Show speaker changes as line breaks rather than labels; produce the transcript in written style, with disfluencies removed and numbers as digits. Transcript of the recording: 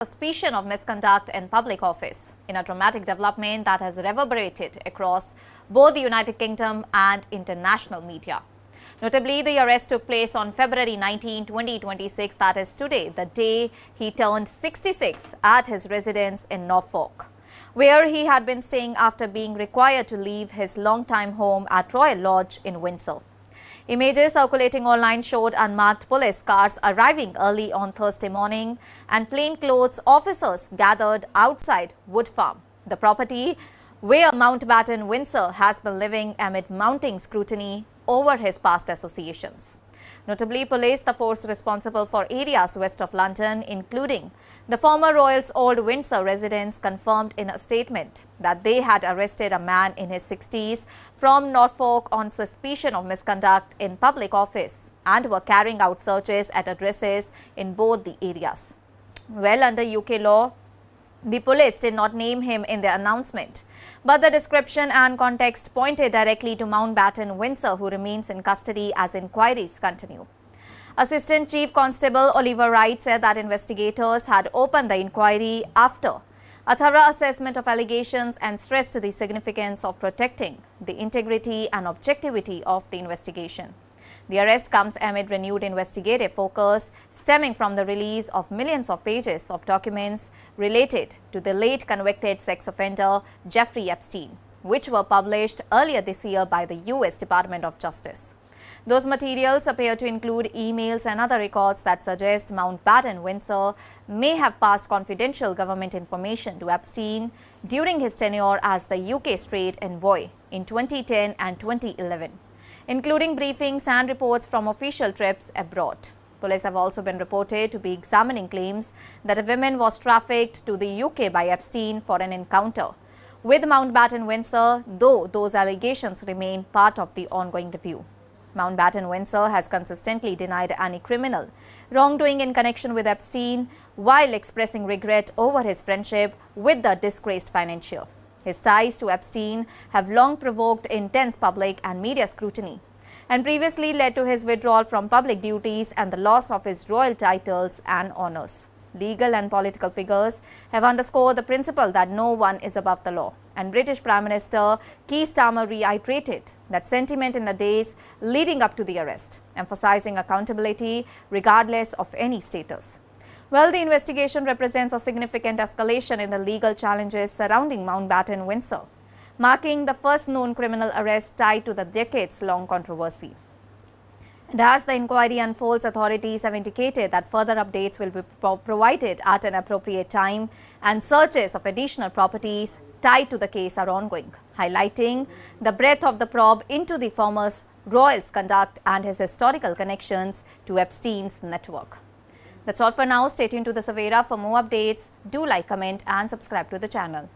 Suspicion of misconduct in public office in a dramatic development that has reverberated across both the United Kingdom and international media. Notably, the arrest took place on February 19, 2026, that is today, the day he turned 66 at his residence in Norfolk, where he had been staying after being required to leave his longtime home at Royal Lodge in Windsor. Images circulating online showed unmarked police cars arriving early on Thursday morning and plainclothes officers gathered outside Wood Farm, the property where Mountbatten Windsor has been living amid mounting scrutiny over his past associations. Notably, police, the force responsible for areas west of London, including the former Royals' Old Windsor residence, confirmed in a statement that they had arrested a man in his 60s from Norfolk on suspicion of misconduct in public office and were carrying out searches at addresses in both the areas. Well, under UK law, the police did not name him in the announcement, but the description and context pointed directly to Mountbatten Windsor, who remains in custody as inquiries continue. Assistant Chief Constable Oliver Wright said that investigators had opened the inquiry after a thorough assessment of allegations and stressed the significance of protecting the integrity and objectivity of the investigation. The arrest comes amid renewed investigative focus stemming from the release of millions of pages of documents related to the late convicted sex offender Jeffrey Epstein, which were published earlier this year by the US Department of Justice. Those materials appear to include emails and other records that suggest Mountbatten Windsor may have passed confidential government information to Epstein during his tenure as the UK State Envoy in 2010 and 2011. Including briefings and reports from official trips abroad. Police have also been reported to be examining claims that a woman was trafficked to the UK by Epstein for an encounter with Mountbatten Windsor, though those allegations remain part of the ongoing review. Mountbatten Windsor has consistently denied any criminal wrongdoing in connection with Epstein while expressing regret over his friendship with the disgraced financier. His ties to Epstein have long provoked intense public and media scrutiny and previously led to his withdrawal from public duties and the loss of his royal titles and honors. Legal and political figures have underscored the principle that no one is above the law, and British Prime Minister Keir Starmer reiterated that sentiment in the days leading up to the arrest, emphasizing accountability regardless of any status. Well, the investigation represents a significant escalation in the legal challenges surrounding Mountbatten Windsor, marking the first known criminal arrest tied to the decades-long controversy. And as the inquiry unfolds, authorities have indicated that further updates will be provided at an appropriate time, and searches of additional properties tied to the case are ongoing, highlighting the breadth of the probe into the former Royals' conduct and his historical connections to Epstein's network. That's all for now. Stay tuned to the Savera for more updates. Do like, comment and subscribe to the channel.